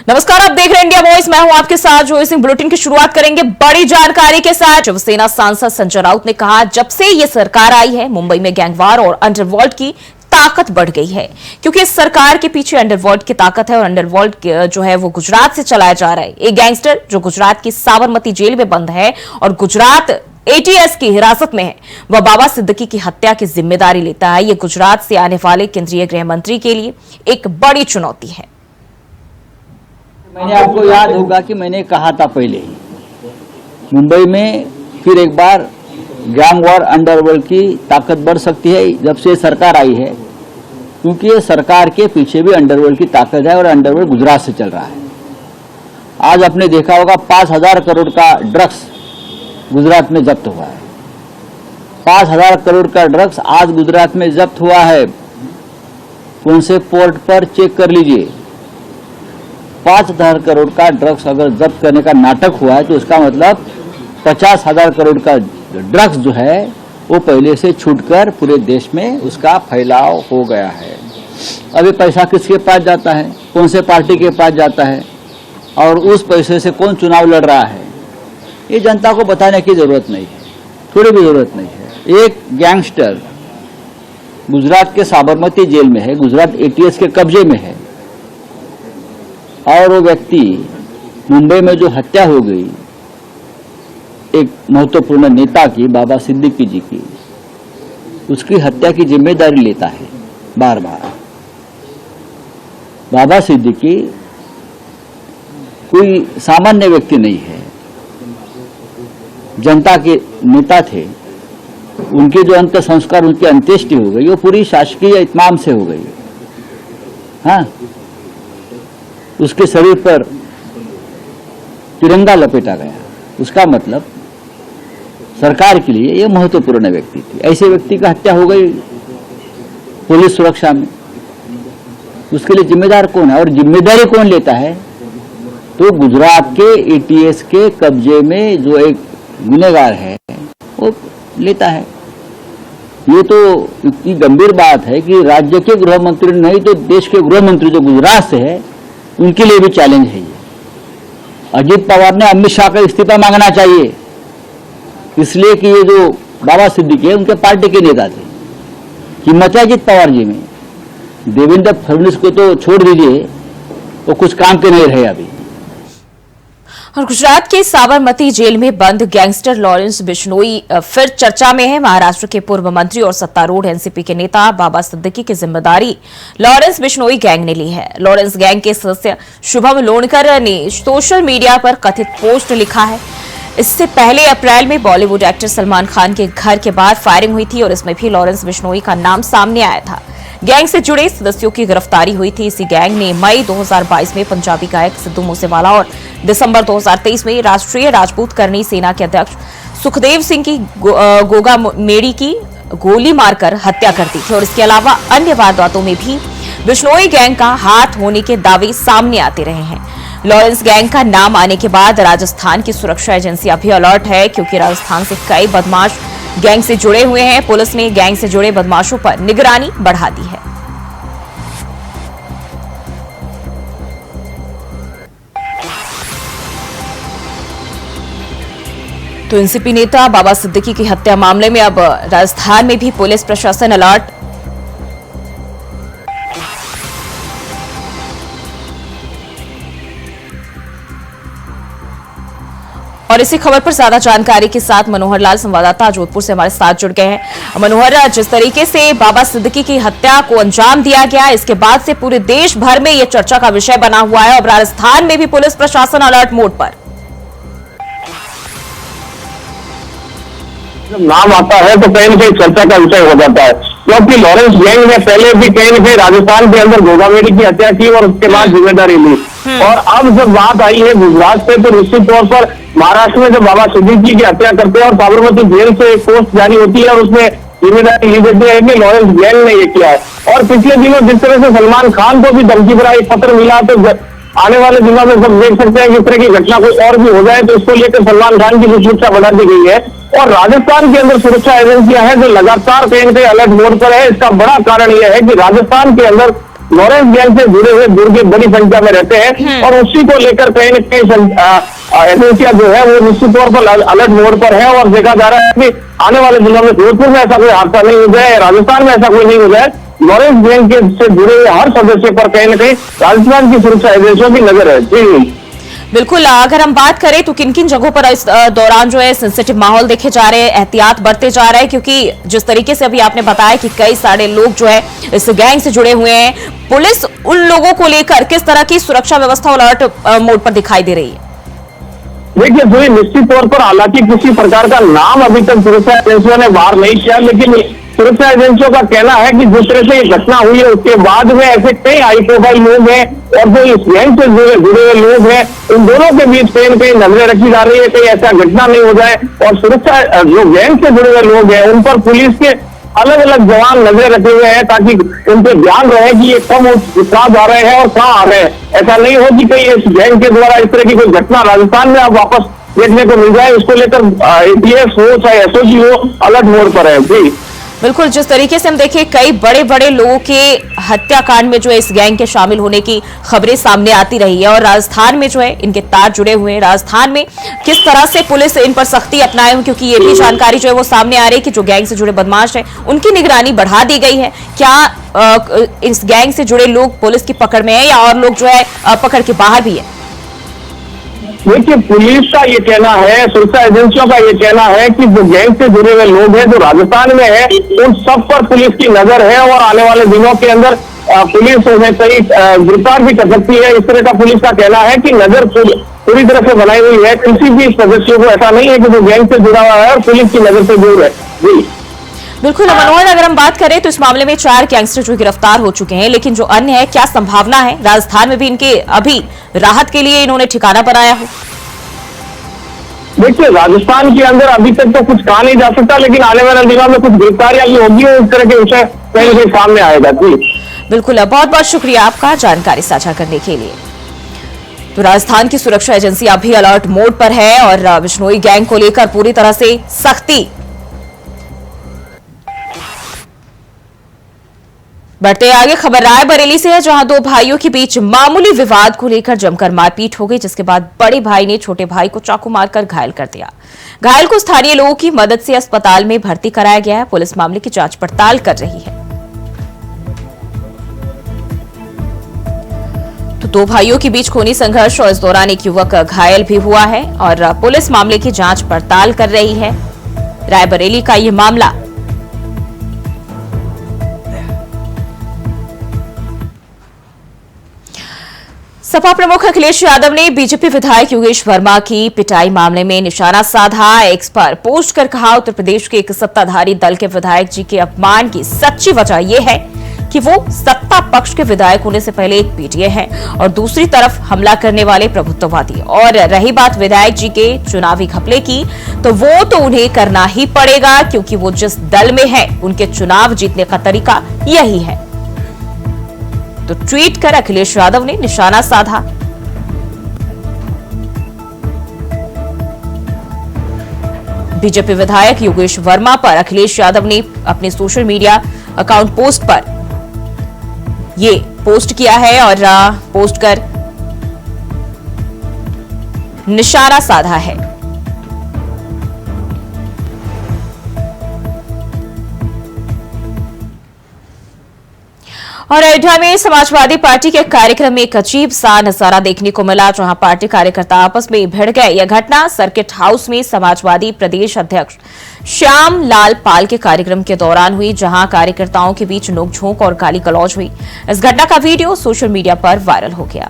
नमस्कार, आप देख रहे हैं इंडिया वॉइस। मैं हूं आपके साथ जोई सिंह। बुलेटिन की शुरुआत करेंगे बड़ी जानकारी के साथ। शिवसेना सांसद संजय राउत ने कहा, जब से ये सरकार आई है मुंबई में गैंगवार और अंडरवर्ल्ड की ताकत बढ़ गई है, क्योंकि इस सरकार के पीछे अंडरवर्ल्ड की ताकत है और अंडरवर्ल्ड जो है वो गुजरात से चलाया जा रहा है। एक गैंगस्टर जो गुजरात की साबरमती जेल में बंद है और गुजरात एटीएस की हिरासत में है, वह बाबा सिद्दीकी की हत्या की जिम्मेदारी लेता है। यह गुजरात से आने वाले केंद्रीय गृह मंत्री के लिए एक बड़ी चुनौती है। मैंने आपको याद होगा कि मैंने कहा था पहले ही, मुंबई में फिर एक बार गैंग वॉर अंडरवर्ल्ड की ताकत बढ़ सकती है जब से सरकार आई है, क्योंकि ये सरकार के पीछे भी अंडरवर्ल्ड की ताकत है और अंडरवर्ल्ड गुजरात से चल रहा है। आज आपने देखा होगा 5,000 करोड़ का ड्रग्स गुजरात में जब्त हुआ है। 5,000 करोड़ का ड्रग्स आज गुजरात में जब्त हुआ है। कौन से पोर्ट पर चेक कर लीजिए। 5,000 करोड़ का ड्रग्स अगर जब्त करने का नाटक हुआ है तो इसका मतलब 50,000 करोड़ का ड्रग्स जो है वो पहले से छूटकर पूरे देश में उसका फैलाव हो गया है। अभी पैसा किसके पास जाता है, कौन से पार्टी के पास जाता है और उस पैसे से कौन चुनाव लड़ रहा है, ये जनता को बताने की जरूरत नहीं है, थोड़ी भी जरूरत नहीं है। एक गैंगस्टर गुजरात के साबरमती जेल में है, गुजरात एटीएस के कब्जे में है, और वो व्यक्ति मुंबई में जो हत्या हो गई एक महत्वपूर्ण नेता की, बाबा सिद्दीकी जी की, उसकी हत्या की जिम्मेदारी लेता है बार बार। बाबा सिद्दीकी कोई सामान्य व्यक्ति नहीं है, जनता के नेता थे। उनके जो अंत संस्कार, उनकी अंत्येष्टि हो गई, वो पूरी शासकीय इत्माम से हो गई। हाँ, उसके शरीर पर तिरंगा लपेटा गया। उसका मतलब सरकार के लिए यह महत्वपूर्ण व्यक्ति थी। ऐसे व्यक्ति का हत्या हो गई पुलिस सुरक्षा में, उसके लिए जिम्मेदार कौन है और जिम्मेदारी कौन लेता है? तो गुजरात के एटीएस के कब्जे में जो एक गुनहगार है वो लेता है। ये तो इतनी गंभीर बात है कि राज्य के गृह मंत्री नहीं तो देश के गृह मंत्री जो गुजरात से है उनके लिए भी चैलेंज है। ये अजीत पवार ने अमित शाह का इस्तीफा मांगना चाहिए, इसलिए कि ये जो बाबा सिद्दीकी है उनके पार्टी के नेता थे। हिम्मत है अजीत पवार जी में। देवेंद्र फडणवीस को तो छोड़ दीजिए, वो कुछ काम के नहीं रहे अभी। और गुजरात के साबरमती जेल में बंद गैंगस्टर लॉरेंस बिश्नोई फिर चर्चा में है। महाराष्ट्र के पूर्व मंत्री और सत्तारूढ़ एनसीपी के नेता बाबा सिद्दीकी की जिम्मेदारी लॉरेंस बिश्नोई गैंग ने ली है। लॉरेंस गैंग के सदस्य शुभम लोणकर ने सोशल मीडिया पर कथित पोस्ट लिखा है। इससे पहले अप्रैल में बॉलीवुड एक्टर सलमान खान के घर के बाहर फायरिंग हुई थी और इसमें भी लॉरेंस बिश्नोई का नाम सामने आया था। गैंग से जुड़े सदस्यों की गिरफ्तारी हुई थी। इसी गैंग ने मई 2022 में पंजाबी गायक सिद्धू मूसेवाला और दिसंबर 2023 में राष्ट्रीय राजपूत करनी सेना के अध्यक्ष सुखदेव सिंह की गोगा मेड़ी की गोली मारकर हत्या कर दी थी। और इसके अलावा अन्य वारदातों में भी बिश्नोई गैंग का हाथ होने के दावे सामने आते रहे हैं। लॉरेंस गैंग का नाम आने के बाद राजस्थान की सुरक्षा एजेंसी अभी अलर्ट है, क्योंकि राजस्थान से कई बदमाश गैंग से जुड़े हुए हैं। पुलिस ने गैंग से जुड़े बदमाशों पर निगरानी बढ़ा दी है। तो एनसीपी नेता बाबा सिद्दीकी की हत्या मामले में अब राजस्थान में भी पुलिस प्रशासन अलर्ट। और इसी खबर पर ज्यादा जानकारी के साथ मनोहर लाल संवाददाता जोधपुर से हमारे साथ जुड़ गए हैं। मनोहर, जिस तरीके से बाबा सिद्दीकी की हत्या को अंजाम दिया गया, इसके बाद से पूरे देश भर में यह चर्चा का विषय बना हुआ है। अब राजस्थान में भी पुलिस प्रशासन अलर्ट मोड पर। जब नाम आता है तो कहीं न कहीं चर्चा का विषय हो जाता है, क्योंकि लॉरेंस गैंग ने पहले भी कहीं न कहीं राजस्थान के अंदर गोगामेड़ी की हत्या की और उसके बाद जिम्मेदारी ली। और अब जब बात आई है गुजरात से, तो निश्चित तौर पर महाराष्ट्र में जब बाबा सिद्दीकी की हत्या करते हैं और साबरमती जेल से एक पोस्ट जारी होती है और उसमें जिम्मेदारी ली जाती है कि लॉरेंस गैंग ने ये किया है। और पिछले दिनों जिस तरह से सलमान खान को भी धमकी भरा एक पत्र मिला, तो आने वाले दिनों में सब देख सकते हैं कि इस तरह की घटना कोई और भी हो जाए तो इसको लेकर सलमान खान की भी सुरक्षा बढ़ा दी गई है। और राजस्थान के अंदर सुरक्षा एजेंसियां हैं जो लगातार कहीं न कहीं अलर्ट मोड पर है। इसका बड़ा कारण यह है कि राजस्थान के अंदर लॉरेंस गैंग से जुड़े हुए दुर्ग बड़ी संख्या में रहते हैं और उसी को लेकर कहीं न कहीं एजेंसियां जो है वो निश्चित तौर पर अलर्ट मोड पर है और देखा जा रहा है कि आने वाले दिनों में जोधपुर में ऐसा कोई हादसा नहीं हो जाए, राजस्थान में ऐसा कोई नहीं हो जाए। लॉरेंस गैंग के से जुड़े हुए हर सदस्य पर कहीं न कहीं राजस्थान की सुरक्षा एजेंसियों की नजर है। जी बिल्कुल, अगर हम बात करें तो किन किन जगहों पर इस दौरान जो है सेंसिटिव माहौल देखे जा रहे हैं, एहतियात बरते जा रहे हैं, क्योंकि जिस तरीके से अभी आपने बताया कि कई सारे लोग जो है इस गैंग से जुड़े हुए हैं, पुलिस उन लोगों को लेकर किस तरह की सुरक्षा व्यवस्था अलर्ट मोड पर दिखाई दे रही है? देखिए जोई, निश्चित तौर पर हालांकि किसी प्रकार का नाम अभी तक सुरक्षा एजेंसियों ने बाहर नहीं किया, लेकिन सुरक्षा एजेंसियों का कहना है कि जिस तरह से ये घटना हुई है उसके बाद में ऐसे कई हाई प्रोफाइल लोग हैं और जो इस गैंग से जुड़े हुए लोग हैं, इन दोनों के बीच कहीं न कहीं नजरें रखी जा रही है कहीं ऐसा घटना नहीं हो जाए। और सुरक्षा जो गैंग से जुड़े हुए लोग हैं उन पर पुलिस के अलग अलग जवान नजर रखे हुए हैं ताकि उन पर ध्यान रहे कि ये कहाँ जा रहे हैं और कहाँ आ रहे हैं। ऐसा नहीं हो कि कहीं इस गैंग के द्वारा इस तरह की कोई घटना राजस्थान में अब वापस देखने को मिल जाए। उसको लेकर एटीएस हो चाहे एसओजी हो, अलर्ट मोड पर है। जी बिल्कुल, जिस तरीके से हम देखें कई बड़े बड़े लोगों के हत्याकांड में जो है इस गैंग के शामिल होने की खबरें सामने आती रही है और राजस्थान में जो है इनके तार जुड़े हुए हैं। राजस्थान में किस तरह से पुलिस इन पर सख्ती अपनाए हुए, क्योंकि ये भी जानकारी जो है वो सामने आ रही है कि जो गैंग से जुड़े बदमाश है उनकी निगरानी बढ़ा दी गई है। क्या इस गैंग से जुड़े लोग पुलिस की पकड़ में है या और लोग जो है पकड़ के बाहर भी है? देखिए, पुलिस का ये कहना है, सुरक्षा एजेंसियों का ये कहना है कि जो गैंग से जुड़े हुए लोग हैं जो राजस्थान में है उन सब पर पुलिस की नजर है और आने वाले दिनों के अंदर पुलिस उन्हें कई गिरफ्तार भी कर सकती है। इस तरह का पुलिस का कहना है कि नजर पूरी तरह से बनाई हुई है। किसी भी सदस्य को ऐसा नहीं है कि जो गैंग से जुड़ा हुआ है और पुलिस की नजर से दूर है। जी बिल्कुल मनोहर, अगर हम बात करें तो इस मामले में 4 गैंगस्टर जो गिरफ्तार हो चुके हैं, लेकिन जो अन्य है क्या संभावना है राजस्थान में भी इनके अभी राहत के लिए इन्होंने ठिकाना बनाया हो? देखिए, राजस्थान के अंदर अभी तक तो कुछ कहा नहीं जा सकता, लेकिन आने वाले दिनों में कुछ गिरफ्तारियां भी होगी और इस तरह के विषय कहीं न कहीं सामने आएगा। जी बिल्कुल, बहुत बहुत शुक्रिया आपका जानकारी साझा करने के लिए। तो राजस्थान की सुरक्षा एजेंसी अभी अलर्ट मोड पर है और बिश्नोई गैंग को लेकर पूरी तरह से सख्ती। बढ़ते आगे, खबर रायबरेली से है जहां 2 भाइयों के बीच मामूली विवाद को लेकर जमकर मारपीट हो गई, जिसके बाद बड़े भाई ने छोटे भाई को चाकू मारकर घायल कर दिया। घायल को स्थानीय लोगों की मदद से अस्पताल में भर्ती कराया गया है। पुलिस मामले की जांच पड़ताल कर रही है। तो 2 भाइयों के बीच खूनी संघर्ष और इस दौरान एक युवक घायल भी हुआ है और पुलिस मामले की जांच पड़ताल कर रही है। रायबरेली का यह मामला सपा प्रमुख अखिलेश यादव ने बीजेपी विधायक योगेश वर्मा की पिटाई मामले में निशाना साधा। एक्स पर पोस्ट कर कहा, उत्तर प्रदेश के एक सत्ताधारी दल के विधायक जी के अपमान की सच्ची वजह यह है कि वो सत्ता पक्ष के विधायक होने से पहले एक पीटीए हैं और दूसरी तरफ हमला करने वाले प्रभुत्ववादी। और रही बात विधायक जी के चुनावी घपले की, तो वो तो उन्हें करना ही पड़ेगा क्योंकि वो जिस दल में है उनके चुनाव जीतने का तरीका यही है। तो ट्वीट कर अखिलेश यादव ने निशाना साधा। बीजेपी विधायक योगेश वर्मा पर अखिलेश यादव ने अपने सोशल मीडिया अकाउंट पोस्ट पर ये पोस्ट किया है और पोस्ट कर निशाना साधा है। और अयोध्या में समाजवादी पार्टी के कार्यक्रम में एक अजीब सा नजारा देखने को मिला, जहां पार्टी कार्यकर्ता आपस में भिड़ गए। यह घटना सर्किट हाउस में समाजवादी प्रदेश अध्यक्ष श्याम लाल पाल के कार्यक्रम के दौरान हुई, जहां कार्यकर्ताओं के बीच नोकझोंक और गाली गलौज हुई। इस घटना का वीडियो सोशल मीडिया पर वायरल हो गया।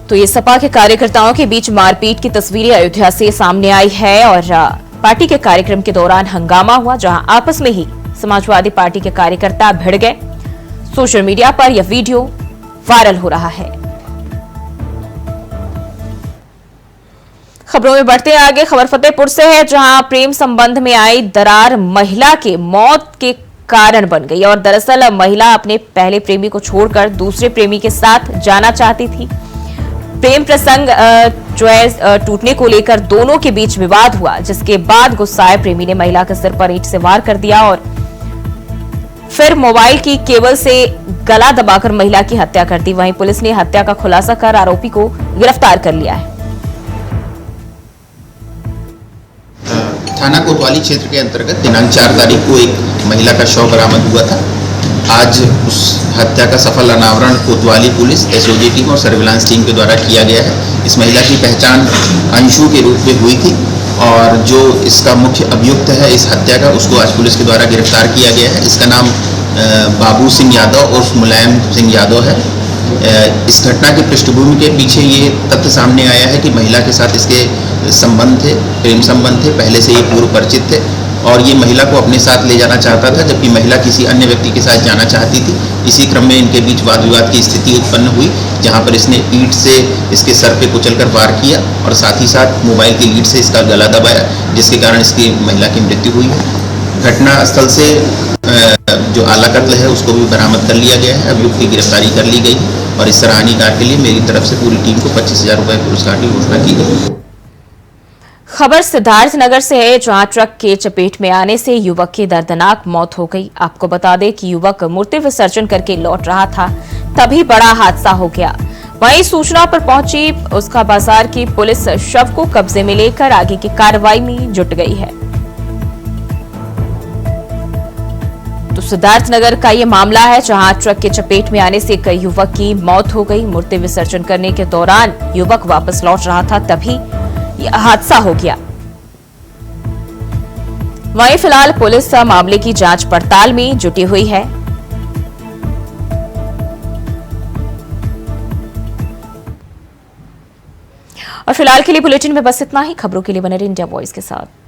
तो ये सपा के कार्यकर्ताओं के बीच मारपीट की तस्वीरें अयोध्या से सामने आई है और पार्टी के कार्यक्रम के दौरान हंगामा हुआ, जहां आपस में ही समाजवादी पार्टी के कार्यकर्ता भिड़ गए। सोशल मीडिया पर यह वीडियो वायरल हो रहा है। खबरों में बढ़ते आगे, खबर फतेहपुर से है जहां प्रेम संबंध में आई दरार महिला के मौत के कारण बन गई और दरअसल महिला अपने पहले प्रेमी को छोड़कर दूसरे प्रेमी के साथ जाना चाहती थी। प्रेम प्रसंग जो है टूटने को लेकर दोनों के बीच विवाद हुआ, जिसके बाद गुस्साए प्रेमी ने महिला के सिर पर ईंट से वार कर दिया और फिर मोबाइल की केबल से गला दबाकर महिला की हत्या कर दी। वहीं पुलिस ने हत्या का खुलासा कर आरोपी को गिरफ्तार कर लिया है। थाना कोतवाली क्षेत्र के अंतर्गत दिनांक 4 तारीख को एक महिला का शव बरामद हुआ था। आज उस हत्या का सफल अनावरण कोतवाली पुलिस, एसओजी टीम और सर्विलांस टीम के द्वारा किया गया है। इस महिला की पहचान अंशु के रूप में हुई थी और जो इसका मुख्य अभियुक्त है इस हत्या का, उसको आज पुलिस के द्वारा गिरफ्तार किया गया है। इसका नाम बाबू सिंह यादव और मुलायम सिंह यादव है। इस घटना की पृष्ठभूमि के पीछे ये तथ्य सामने आया है कि महिला के साथ इसके संबंध थे, प्रेम संबंध थे, पहले से ये पूर्व परिचित थे और ये महिला को अपने साथ ले जाना चाहता था, जबकि महिला किसी अन्य व्यक्ति के साथ जाना चाहती थी। इसी क्रम में इनके बीच वाद विवाद की स्थिति उत्पन्न हुई, जहां पर इसने ईंट से इसके सर पे कुचलकर वार किया और साथ ही साथ मोबाइल की लीड से इसका गला दबाया, जिसके कारण इसकी महिला की मृत्यु हुई है। घटना स्थल से जो आला कत्ल है उसको भी बरामद कर लिया गया है। अभियुक्त की गिरफ्तारी कर ली गई और इस सराहनीय कार्य के लिए मेरी तरफ से पूरी टीम को 25,000 रुपए पुरस्कार की घोषणा की गई। खबर सिद्धार्थनगर से है, जहां ट्रक के चपेट में आने से युवक की दर्दनाक मौत हो गई। आपको बता दें कि युवक मूर्ति विसर्जन करके लौट रहा था, तभी बड़ा हादसा हो गया। वहीं सूचना पर पहुंची उसका बाजार की पुलिस शव को कब्जे में लेकर आगे की कार्रवाई में जुट गई है। तो सिद्धार्थनगर का ये मामला है, जहां ट्रक के चपेट में आने से एक युवक की मौत हो गई। मूर्ति विसर्जन करने के दौरान युवक वापस लौट रहा था, तभी यह हादसा हो गया। वहीं फिलहाल पुलिस मामले की जांच पड़ताल में जुटी हुई है। और फिलहाल के लिए बुलेटिन में बस इतना ही। खबरों के लिए बने रहिए इंडिया वॉइस के साथ।